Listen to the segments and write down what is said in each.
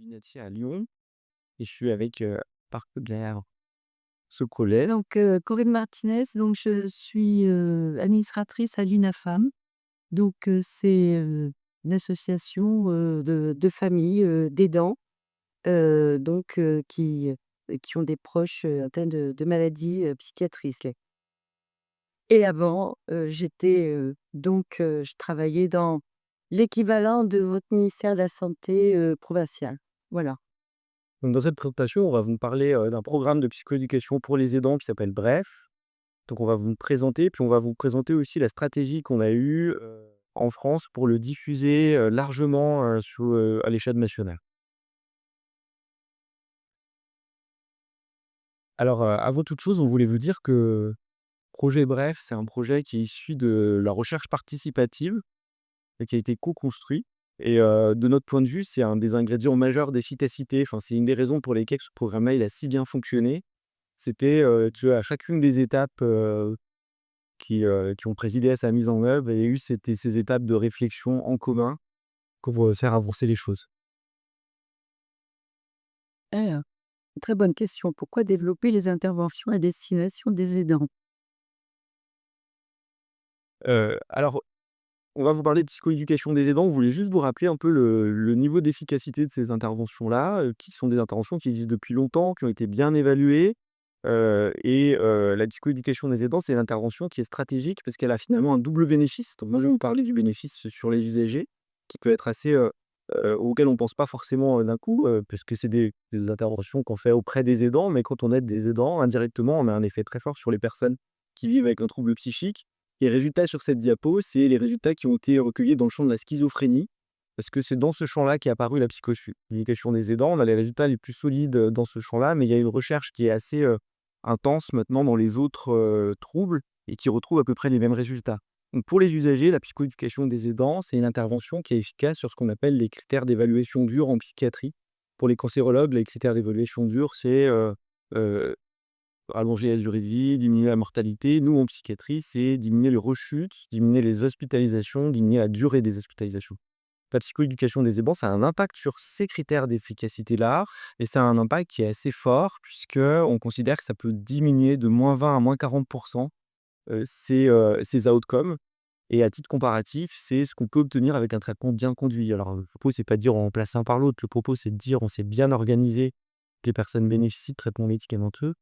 Binatier à Lyon et je suis avec, Parc Claire Socolès. Corinne Martinez, donc je suis, administratrice à l'UNAFAM. C'est, une association, de familles, d'aidants, qui ont des proches, atteints de maladies, psychiatriques. Et avant, je travaillais dans l'équivalent de votre ministère de la santé, provincial. Voilà. Donc dans cette présentation, on va vous parler, d'un programme de psychoéducation pour les aidants qui s'appelle BREF. Donc on va vous le présenter, puis on va vous présenter aussi la stratégie qu'on a eue, en France pour le diffuser, largement, à l'échelle nationale. Alors, avant toute chose, on voulait vous dire que projet BREF, c'est un projet qui est issu de la recherche participative et qui a été co-construit et de notre point de vue, c'est un des ingrédients majeurs d'efficacité. Enfin, c'est une des raisons pour lesquelles ce programme-là, il a si bien fonctionné. C'était, tu vois, à chacune des étapes, qui ont présidé à sa mise en œuvre, il y a eu ces étapes de réflexion en commun pour, faire avancer les choses. Ah, très bonne question. Pourquoi développer les interventions à destination des aidants? Alors, on va vous parler de psychoéducation des aidants. On voulait juste vous rappeler un peu le niveau d'efficacité de ces interventions-là, qui sont des interventions qui existent depuis longtemps, qui ont été bien évaluées. La psychoéducation des aidants, c'est l'intervention qui est stratégique parce qu'elle a finalement un double bénéfice. Donc moi, je vais vous parler du bénéfice sur les usagers qui peut être assez, auquel on ne pense pas forcément, d'un coup, parce que c'est des interventions qu'on fait auprès des aidants. Mais quand on aide des aidants, indirectement, on a un effet très fort sur les personnes qui vivent avec un trouble psychique. Et résultats sur cette diapo, c'est les résultats qui ont été recueillis dans le champ de la schizophrénie, parce que c'est dans ce champ-là qu'est apparue la psychoéducation des aidants. On a les résultats les plus solides, dans ce champ-là, mais il y a une recherche qui est assez, intense maintenant dans les autres, troubles et qui retrouve à peu près les mêmes résultats. Donc pour les usagers, la psychoéducation des aidants, c'est une intervention qui est efficace sur ce qu'on appelle les critères d'évaluation dure en psychiatrie. Pour les cancérologues, les critères d'évaluation dure, c'est, heu, allonger la durée de vie, diminuer la mortalité. Nous, en psychiatrie, c'est diminuer les rechutes, diminuer les hospitalisations, diminuer la durée des hospitalisations. La psychoéducation des aidants, ça a un impact sur ces critères d'efficacité-là et ça a un impact qui est assez fort puisque on considère que ça peut diminuer de -20 à -40 ces outcomes et à titre comparatif, c'est ce qu'on peut obtenir avec un traitement bien conduit. Alors, le propos, c'est pas de dire on remplace l'un par l'autre, le propos, c'est de dire on s'est bien organisé, que les personnes bénéficient de traitements médicamenteux.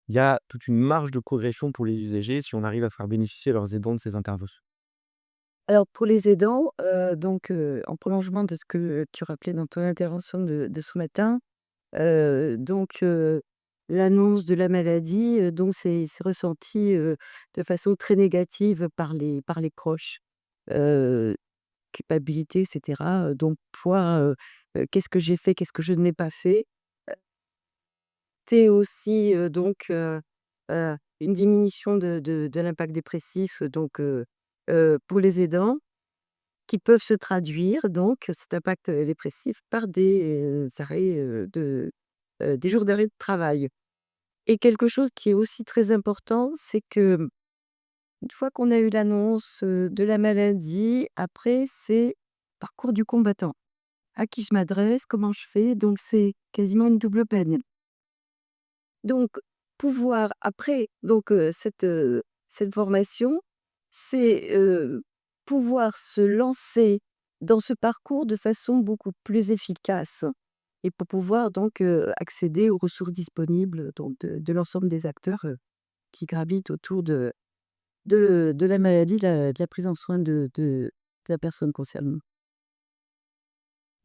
Il y a toute une marge de progression pour les usagers si on arrive à faire bénéficier leurs aidants de ces interventions. Alors pour les aidants, en prolongement de ce que tu rappelais dans ton intervention de ce matin, l'annonce de la maladie, c'est ressenti, de façon très négative par les proches. Heu, Culpabilité et cetera, poids, qu'est-ce que j'ai fait? Qu'est-ce que je n'ai pas fait? C'est aussi, une diminution de l'impact dépressif, pour les aidants, qui peuvent se traduire cet impact, dépressif par des jours d'arrêt de travail. Et quelque chose qui est aussi très important, c'est que une fois qu'on a eu l'annonce, de la maladie, après c'est parcours du combattant. À qui je m'adresse? Comment je fais? Donc c'est quasiment une double peine. Donc pouvoir après cette formation, c'est, pouvoir se lancer dans ce parcours de façon beaucoup plus efficace et pour pouvoir accéder aux ressources disponibles de l'ensemble des acteurs, qui gravitent autour de la maladie, de la prise en soin de la personne concernée.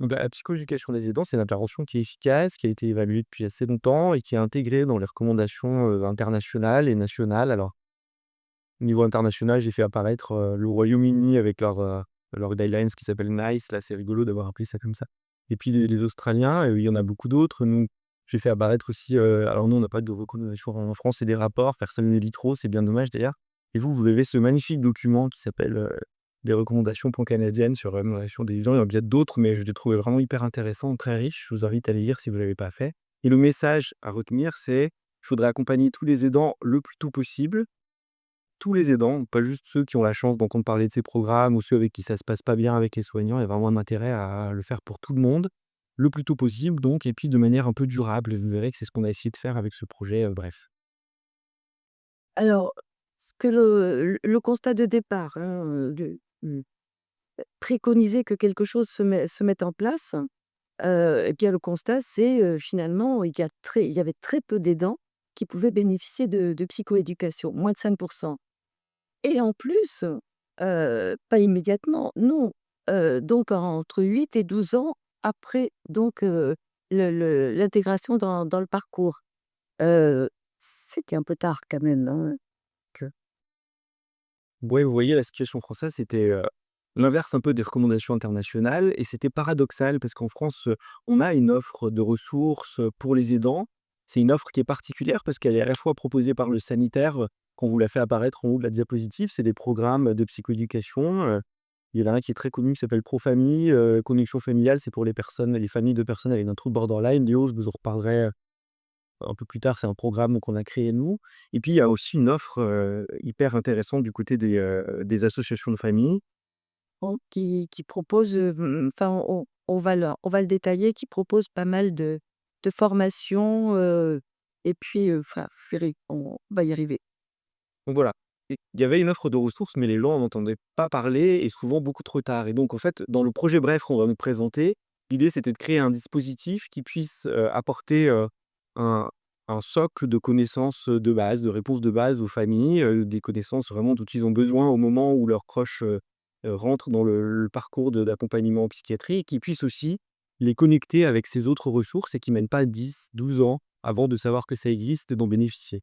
Donc la psychoéducation des aidants, c'est une intervention qui est efficace, qui a été évaluée depuis assez longtemps et qui est intégrée dans les recommandations, internationales et nationales. Alors, au niveau international, j'ai fait apparaître, le Royaume-Uni avec leur guidelines qui s'appelle NICE, là, c'est rigolo d'avoir appelé ça comme ça. Et puis les Australiens, il y en a beaucoup d'autres. Nous, j'ai fait apparaître aussi, alors nous, on n'a pas de recommandation en France, c'est des rapports, personne ne les lit trop, c'est bien dommage d'ailleurs. Et vous avez ce magnifique document qui s'appelle, «Des recommandations pan-canadiennes sur la rémunération des vivants». Il y en a bien d'autres, mais je l'ai trouvé vraiment hyper intéressant, très riche. Je vous invite à les lire si vous ne l'avez pas fait. Et le message à retenir, c'est: il faudrait accompagner tous les aidants le plus tôt possible. Tous les aidants, pas juste ceux qui ont la chance d'entendre parler de ces programmes ou ceux avec qui ça se passe pas bien avec les soignants. Il y a vraiment un intérêt à le faire pour tout le monde le plus tôt possible donc et puis de manière un peu durable. Vous verrez que c'est ce qu'on a essayé de faire avec ce projet, bref. Alors, ce que le constat de départ, hein, préconiser que quelque chose se mette en place, et bien le constat c'est, finalement, il y avait très peu d'aidants qui pouvaient bénéficier de psychoéducation, moins de 5. Et en plus, pas immédiatement, non, donc entre 8 et 12 ans après donc, l'intégration dans le parcours. Heu, C'était un peu tard quand même, hein, que Ouais, vous voyez, la situation française, c'était, l'inverse un peu des recommandations internationales et c'était paradoxal parce qu'en France, on a une offre de ressources, pour les aidants. C'est une offre qui est particulière parce qu'elle est à la fois proposée par le sanitaire, qu'on vous l'a fait apparaître en haut de la diapositive. C'est des programmes de psychoéducation, il y en a un qui est très connu qui s'appelle Profamille, Connexion familiale, c'est pour les familles de personnes avec un trouble borderline. Léo, je vous en reparlerai, un peu plus tard, c'est un programme qu'on a créé nous et puis il y a aussi une offre, hyper intéressante du côté des associations de famille. qui propose, enfin on va le détailler, qui propose pas mal de formations, et puis, enfin, on va y arriver. Donc voilà, et il y avait une offre de ressources, mais les gens n'en entendaient pas parler et souvent beaucoup trop tard et donc en fait, dans le projet Bref qu'on va nous présenter, l'idée c'était de créer un dispositif qui puisse, apporter, un un socle de connaissances, de base, de réponses de base aux familles, des connaissances vraiment dont ils ont besoin au moment où leurs proches, rentrent dans le parcours d'accompagnement en psychiatrie et qui puisse aussi les connecter avec ces autres ressources et qui mènent pas 10, 12 ans avant de savoir que ça existe et d'en bénéficier.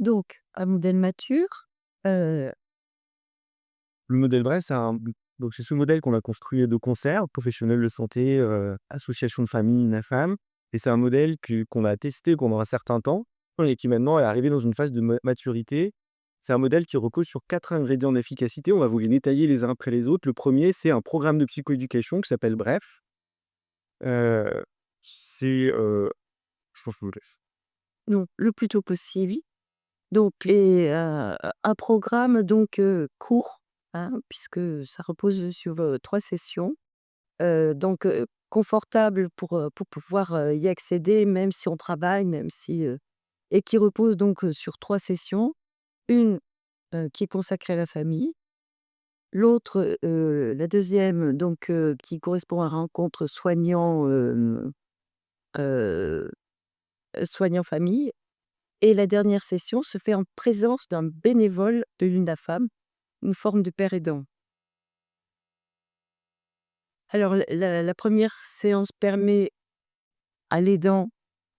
Donc un modèle mature, heu, Le modèle vrai, c'est ce modèle qu'on a construit de concert, professionnels de santé, associations de famille, NAFAM et c'est un modèle qu'on a testé pendant un certain temps et qui maintenant est arrivé dans une phase de maturité. C'est un modèle qui repose sur 4 ingrédients d'efficacité. On va vous les détailler les uns après les autres. Le premier, c'est un programme de psychoéducation qui s'appelle Bref. Heu, c'est, je pense que je vous laisse. donc le plus tôt possible. Donc un programme donc, court, hein, puisque ça repose sur, 3 sessions, donc, confortable pour pouvoir, y accéder même si on travaille, même si, et qui repose donc, sur 3 sessions. Une, qui est consacrée à la famille, l'autre, la deuxième donc, qui correspond à rencontre heu, soignant-famille. Et la dernière session se fait en présence d'un bénévole de l'UNAFAM, une forme de père aidant. Alors la 1re séance permet à l'aidant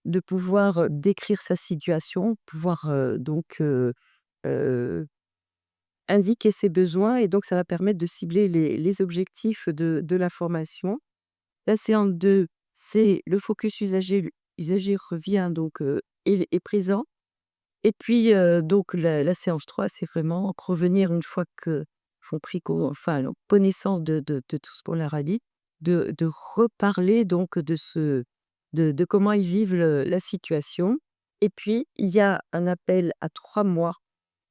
de pouvoir, décrire sa situation, pouvoir, donc, heu, indiquer ses besoins et donc ça va permettre de cibler les objectifs de la formation. La séance 2, c'est le focus usager. L'usager revient donc, est présent. Et puis, donc la séance 3, c'est vraiment revenir une fois qu'ils ont pris connaissance de tout ce qu'on leur a dit, de reparler donc de comment ils vivent la situation. Et puis, il y a un appel à 3 mois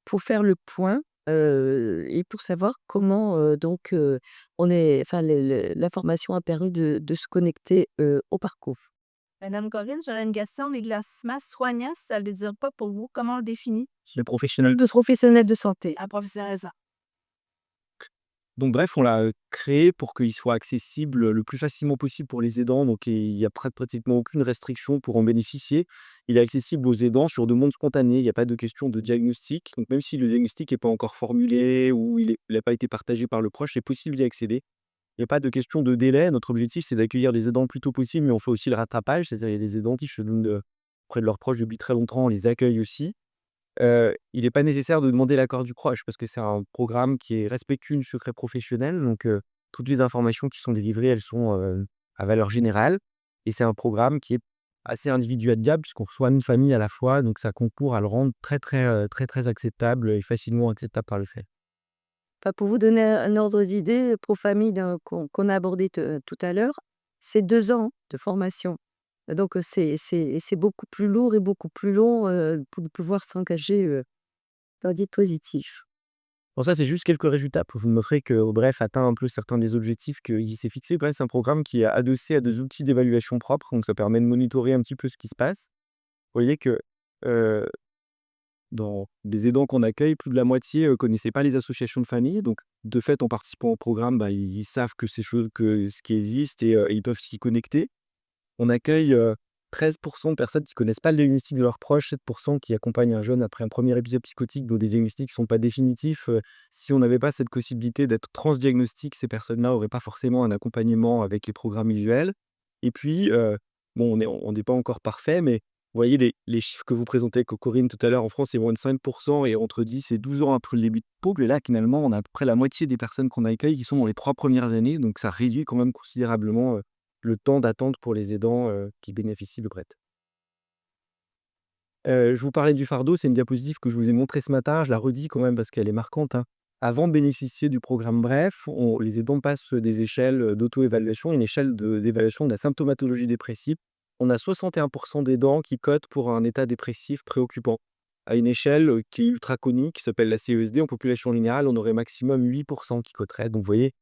pour faire le point, et pour savoir comment, donc, la formation a permis de se connecter, au parcours. Madame Corinne, j'aurais une question. L'éclaircissement soignant, ça veut dire quoi pour vous? Comment on le définit? Le professionnel. De professionnels de santé. Un professionnel. Donc bref, on l'a, créé pour qu'il soit accessible, le plus facilement possible pour les aidants, donc il y a pratiquement aucune restriction pour en bénéficier. Il est accessible aux aidants sur demande spontanée, il y a pas de question de diagnostic, donc même si le diagnostic n'est pas encore formulé ou il n'a pas été partagé par le proche, c'est possible d'y accéder. Il y a pas de question de délai. Notre objectif, c'est d'accueillir les aidants le plus tôt possible, mais on fait aussi le rattrapage, c'est-à-dire il y a des aidants qui cheminent, auprès de leurs proches depuis très longtemps, on les accueille aussi. Il n'est pas nécessaire de demander l'accord du proche parce que c'est un programme qui est respectueux du secret professionnel, donc toutes les informations qui sont délivrées, elles sont, à valeur générale et c'est un programme qui est assez individualisable puisqu'on reçoit une famille à la fois, donc ça concourt à le rendre très, très, très, très acceptable et facilement acceptable par le fait. Enfin, pour vous donner un ordre d'idée, Profamille qu'on a abordé tout à l'heure, c'est 2 ans de formation. Donc, c'est beaucoup plus lourd et beaucoup plus long, pour pouvoir s'engager, dans le dispositif. Bon ça, c'est juste quelques résultats pour vous montrer que Bref atteint un peu certains des objectifs qu'il s'est fixés. Bref, c'est un programme qui est adossé à des outils d'évaluation propres, donc ça permet de monitorer un petit peu ce qui se passe. Vous voyez que, heu, dans les aidants qu'on accueille, plus de la moitié, connaissaient pas les associations de famille. Donc de fait, en participant au programme, bah, ils savent que c'est chose que ce qui existe et ils peuvent s'y connecter. On accueille, 13 de personnes qui connaissent pas le diagnostic de leurs proches, 7 qui accompagnent un jeune après un premier épisode psychotique, dont des diagnostics sont pas définitifs. Si on n'avait pas cette possibilité d'être transdiagnostique, ces personnes-là auraient pas forcément un accompagnement avec les programmes visuels. Et puis, bon, on n'est pas encore parfait, mais vous voyez les chiffres que vous présentez, Corinne, tout à l'heure, en France, c'est moins de 5 et entre 10 et 12 ans après le début de trouble. Et là, finalement, on a à peu près la moitié des personnes qu'on accueille qui sont dans les 3 premières années, donc ça réduit quand même considérablement, le temps d'attente pour les aidants, qui bénéficient de Brett. Je vous parlais du fardeau, c'est une diapositive que je vous ai montrée ce matin, je la redis quand même parce qu'elle est marquante, hein. Avant de bénéficier du programme Bref, les aidants passent des échelles, d'auto-évaluation, une échelle d'évaluation de la symptomatologie dépressive. On a 61 d'aidants qui codent pour un état dépressif préoccupant. À une échelle, qui est ultra connue, qui s'appelle la CESD, en population générale, on aurait maximum 8 qui coderaient. Donc vous voyez,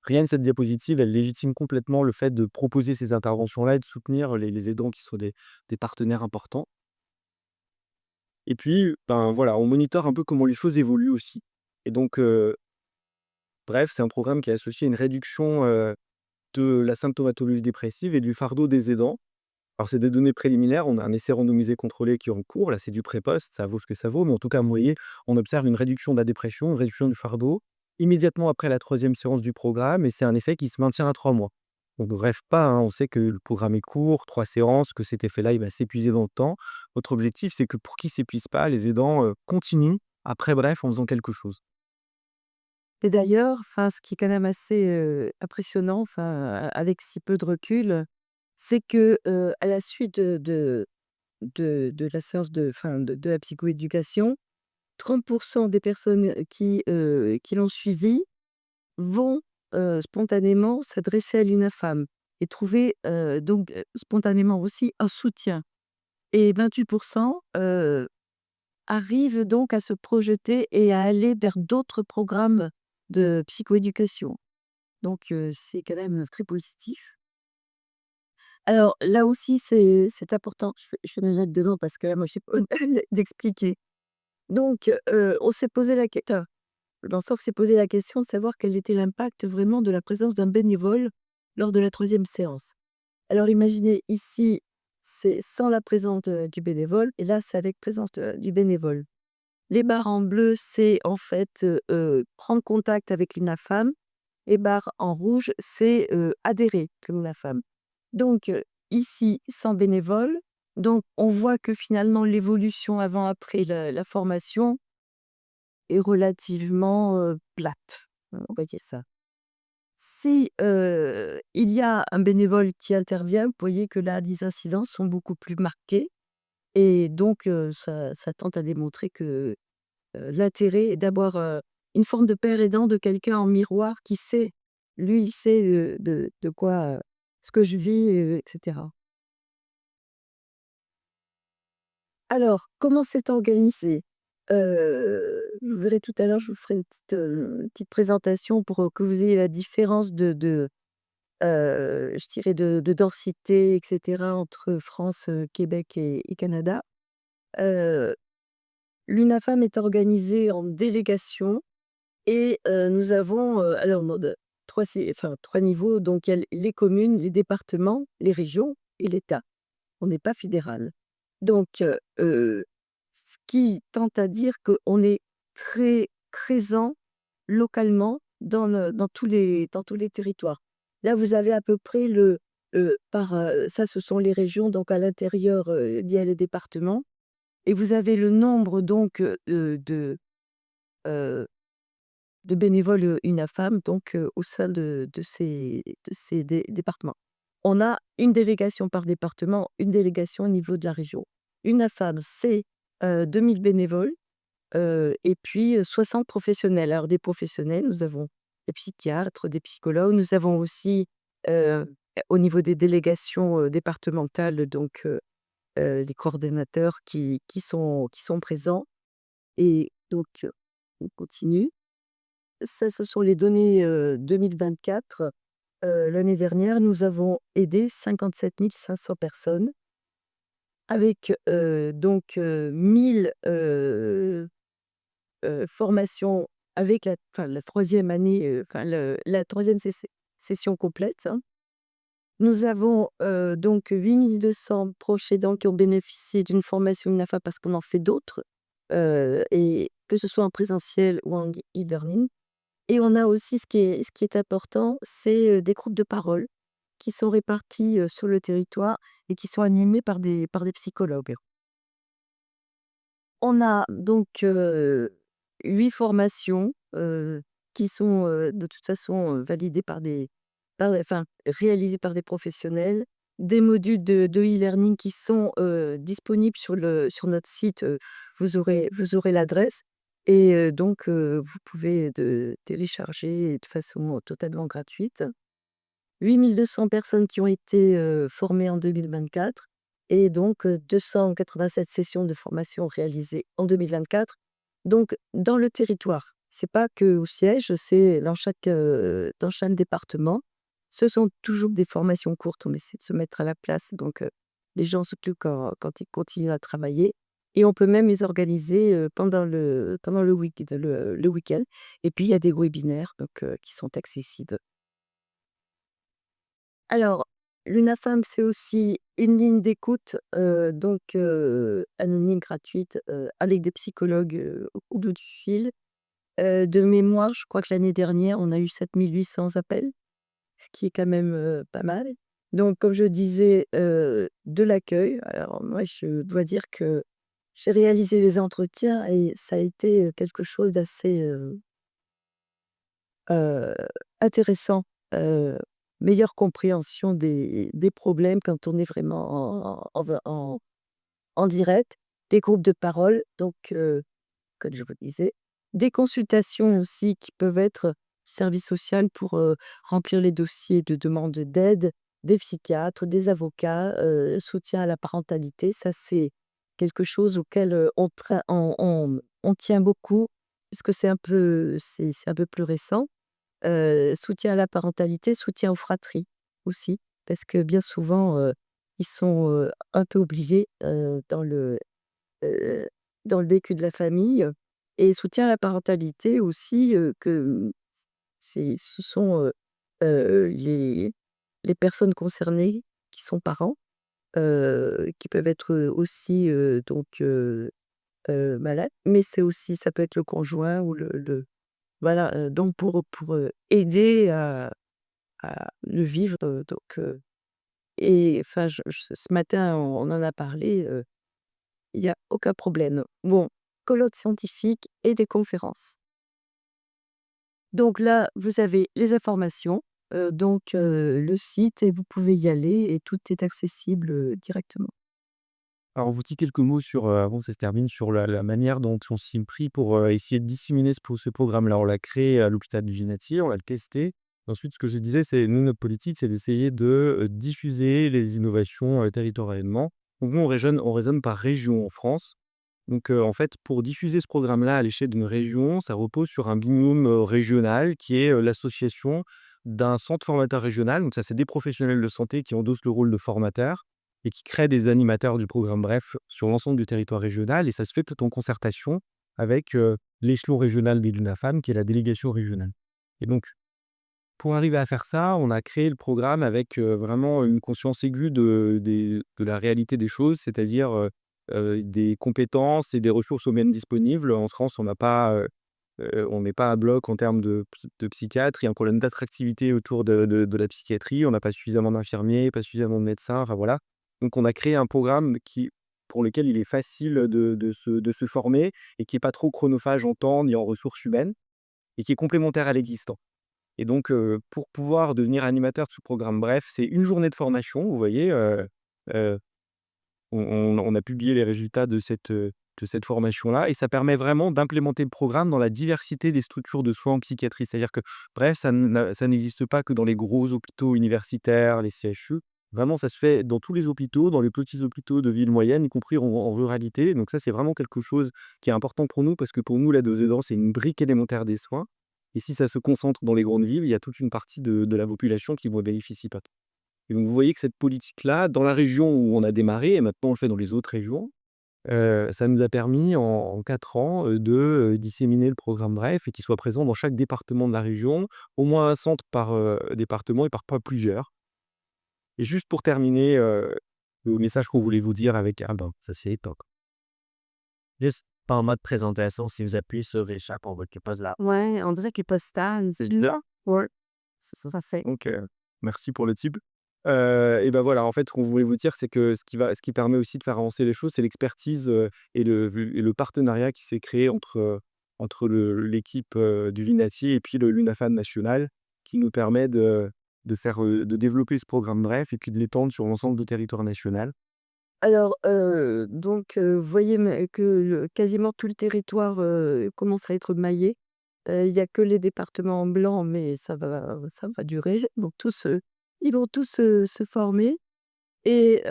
rien que cette diapositive, elle légitime complètement le fait de proposer ces interventions-là et de soutenir les aidants qui sont des partenaires importants. Et puis, ben, voilà, on monitore un peu comment les choses évoluent aussi. Et donc, bref, c'est un programme qui est associé à une réduction, de la symptomatologie dépressive et du fardeau des aidants. Alors, c'est des données préliminaires, on a un essai randomisé contrôlé qui est en cours. Là, c'est du pré-post, ça vaut ce que ça vaut, mais en tout cas, vous voyez, on observe une réduction de la dépression, une réduction du fardeau, immédiatement après la troisième séance du programme, et c'est un effet qui se maintient à 3 mois. Donc ne rêve pas, hein, on sait que le programme est court, 3 séances, que cet effet-là, il va s'épuiser dans le temps. Votre objectif, c'est que pour qu'il ne s'épuise pas, les aidants, continuent après Bref en faisant quelque chose. Et d'ailleurs, enfin, ce qui est quand même assez, impressionnant, enfin, avec si peu de recul, c'est que, à la suite de la séance de la psychoéducation, 30 des personnes qui l'ont suivi vont, spontanément s'adresser à l'UNAFAM et trouver, spontanément aussi un soutien, et 28 arrivent donc à se projeter et à aller vers d'autres programmes de psychoéducation. Donc c'est quand même très positif. Alors là aussi, c'est important, je me mets dedans parce que là, moi, j'ai pas d'expliquer. Donc on s'est posé la question. L'ensemble s'est posé la question de savoir quel était l'impact vraiment de la présence d'un bénévole lors de la troisième séance. Alors imaginez ici, c'est sans la présence, du bénévole, et là, c'est avec présence, du bénévole. Les barres en bleu, c'est en fait, prendre contact avec l'UNAFAM. Les barres en rouge, c'est, adhérer à l'UNAFAM. Donc ici, sans bénévole, donc on voit que finalement l'évolution avant-après la formation est relativement, plate, on va dire ça. Si, il y a un bénévole qui intervient, vous voyez que là, les incidences sont beaucoup plus marquées, et donc ça tend à démontrer que, l'intérêt est d'avoir, une forme de père aidant, de quelqu'un en miroir qui sait, lui, il sait, de quoi, ce que je vis, et cetera. Alors, comment c'est organisé? Vous verrez tout à l'heure, je vous ferai une petite présentation pour, que vous ayez la différence je dirais de densité et cetera entre France, Québec et Canada. Heu, L'UNAFAM est organisée en délégation, et nous avons, alors mode 3 niveaux, donc il y a les communes, les départements, les régions et l'État. On n'est pas fédéral. Donc ce qui tend à dire qu'on est très présent localement dans tous les territoires. Là, vous avez à peu près ça, ce sont les régions, donc à l'intérieur, il y a les départements, et vous avez le nombre donc, heu, de bénévoles, UNAFAM, donc au sein de ces départements. On a une délégation par département, une délégation au niveau de la région. UNAFAM, c'est, 2 000 bénévoles, et puis, 60 professionnels. Alors des professionnels, nous avons des psychiatres, des psychologues, nous avons aussi, heu, au niveau des délégations, départementales, donc les coordonnateurs qui sont présents, et donc on continue. ça, ce sont les données 2024. L'année dernière, nous avons aidé 57 500 personnes avec 1000 formations avec la troisième année, la troisième session complète, hein. Nous avons donc 8 200 proches aidants qui ont bénéficié d'une formation UNAFA parce qu'on en fait d'autres, et que ce soit en présentiel ou en e-learning. Et on a aussi ce qui est important, c'est des groupes de parole qui sont répartis sur le territoire et qui sont animés par des psychologues. On a donc 8 formations qui sont de toute façon validées réalisées par des professionnels, des modules de e-learning qui sont disponibles sur notre site. Vous aurez l'adresse et donc vous pouvez télécharger de façon totalement gratuite. 8 200 personnes qui ont été formées en 2024 et donc 287 sessions de formation réalisées en 2024. Donc dans le territoire, c'est pas qu'au siège, c'est dans chaque département. Ce sont toujours des formations courtes, on essaie de se mettre à la place, donc les gens surtout quand ils continuent à travailler et on peut même les organiser pendant le week-end et puis il y a des webinaires donc qui sont accessibles. Alors, l'UNAFAM, c'est aussi une ligne d'écoute, donc anonyme, gratuite, avec des psychologues, au bout du fil. De mémoire, je crois que l'année dernière, on a eu 7 800 appels, ce qui est quand même, pas mal. Donc comme je disais, de l'accueil. Alors moi, je dois dire que j'ai réalisé des entretiens et ça a été, quelque chose d'assez, Heu, intéressant, heu, meilleure compréhension des problèmes quand on est vraiment en direct, des groupes de parole donc comme je vous disais, des consultations aussi qui peuvent être service social pour remplir les dossiers de demande d'aide, des psychiatres, des avocats, soutien à la parentalité. Ça, c'est quelque chose auquel on tient beaucoup puisque c'est un peu plus récent. Soutien à la parentalité, soutien aux fratries aussi, parce que bien souvent, ils sont un peu oubliés heu, dans le vécu de la famille, et soutien à la parentalité aussi, que ce sont les personnes concernées qui sont parents, qui peuvent être aussi malades, mais ça peut être le conjoint ou le voilà, donc pour aider à le vivre, et enfin ce matin on en a parlé, il y a aucun problème. Bon, colloques scientifiques et des conférences. Donc là, vous avez les informations, donc le site, et vous pouvez y aller et tout est accessible, directement. Alors, on vous dit quelques mots sur, avant que ça se termine, sur la manière dont on s'y est pris pour, essayer de disséminer ce programme-là. On l'a créé à l'hôpital du Vinatier, on l'a testé. Ensuite, ce que je disais, c'est nous, notre politique, c'est d'essayer de, diffuser les innovations, territorialement. Donc nous, on raisonne par région en France. Donc, en fait, pour diffuser ce programme-là à l'échelle d'une région, ça repose sur un binôme, régional qui est, l'association d'un centre formateur régional. Donc ça, c'est des professionnels de santé qui endossent le rôle de formateur et qui créent des animateurs du programme Bref sur l'ensemble du territoire régional, et ça se fait tout en concertation avec, l'échelon régional des l'UNAFAM qui est la délégation régionale. Et donc pour arriver à faire ça, on a créé le programme avec, vraiment une conscience aiguë de la réalité des choses, c'est-à-dire, des compétences et des ressources humaines disponibles. En France, on n'est pas à bloc en termes de psychiatres. Il y a un problème d'attractivité autour de la psychiatrie. On n'a pas suffisamment d'infirmiers, pas suffisamment de médecins, enfin voilà. Donc on a créé un programme pour lequel il est facile de se former et qui est pas trop chronophage en temps ni en ressources humaines et qui est complémentaire à l'existant. Et donc, pour pouvoir devenir animateur de ce programme Bref, c'est une journée de formation, vous voyez, heu, on a publié les résultats de cette formation-là, et ça permet vraiment d'implémenter le programme dans la diversité des structures de soins en psychiatrie. C'est-à-dire que Bref, ça n'existe pas que dans les gros hôpitaux universitaires, les CHU. Vraiment, ça se fait dans tous les hôpitaux, dans les petits hôpitaux de villes moyennes, y compris en ruralité. Donc ça, c'est vraiment quelque chose qui est important pour nous parce que pour nous, l'aide aux aidants, c'est une brique élémentaire des soins. Et si ça se concentre dans les grandes villes, il y a toute une partie de la population qui ne bénéficie pas. Et donc vous voyez que cette politique-là, dans la région où on a démarré et maintenant on le fait dans les autres régions, ça nous a permis en 4 ans, disséminer le programme Bref et qu'il soit présent dans chaque département de la région, au moins un centre par, département et parfois plusieurs. Et juste pour terminer, le message qu'on voulait vous dire avec ah ben, ça c'est top. Juste en mode présentation, si vous appuyez sur échappe, on voit qu'il passe là. Ouais, on dirait qu'il est pas stable. C'est bizarre? Ouais, c'est ça. Parfait. Donc, merci pour le tip. Et ben voilà, en fait, ce qu'on voulait vous dire, c'est que ce qui permet aussi de faire avancer les choses, c'est l'expertise, et le partenariat qui s'est créé entre l'équipe, du Vinati et puis le l'UNAFAN national, qui nous permet de développer ce programme Bref et puis de l'étendre sur l'ensemble du territoire national. Alors, donc, vous voyez que quasiment tout le territoire commence à être maillé. Il y a que les départements en blanc, mais ça va durer. Donc ils vont tous se former. Et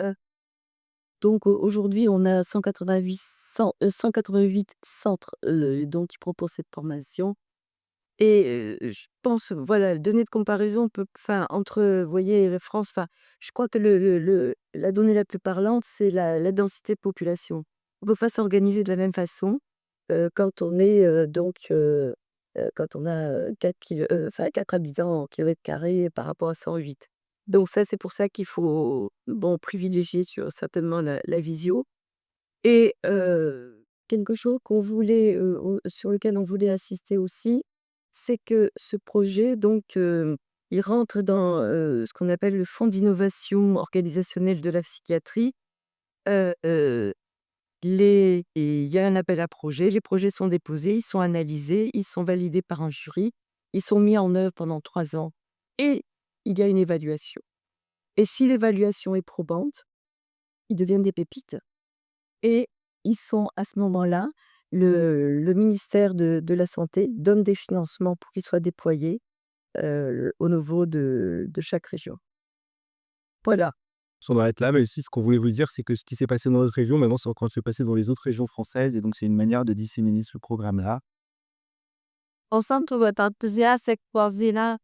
donc aujourd'hui, on a 188 centres donc, qui proposent cette formation. Et je pense, voilà, le données de comparaison peut enfin, entre, vous voyez, la France, enfin, je crois que la donnée la plus parlante, c'est la densité de population. On ne peut pas s'organiser de la même façon, quand on est, quand on a, 4 habitants en kilomètre carré par rapport à 108. Donc ça, c'est pour ça qu'il faut, bon, privilégier certainement la visio. Et quelque chose sur lequel on voulait insister aussi, c'est que ce projet, donc, il rentre dans ce qu'on appelle le fonds d'innovation organisationnelle de la psychiatrie. Euh, euh, et il y a un appel à projets, les projets sont déposés, ils sont analysés, ils sont validés par un jury, ils sont mis en œuvre pendant 3 ans et il y a une évaluation. Et si l'évaluation est probante, ils deviennent des pépites. Et ils sont à ce moment-là, le ministère de la santé donne des financements pour qu'ils soient déployés au niveau de chaque région. Voilà. On arrête là, mais aussi ce qu'on voulait vous dire, c'est que ce qui s'est passé dans notre région, maintenant c'est en train de se passer dans les autres régions françaises et donc c'est une manière de disséminer ce programme-là. On sent tout votre enthousiasme, Kwazina.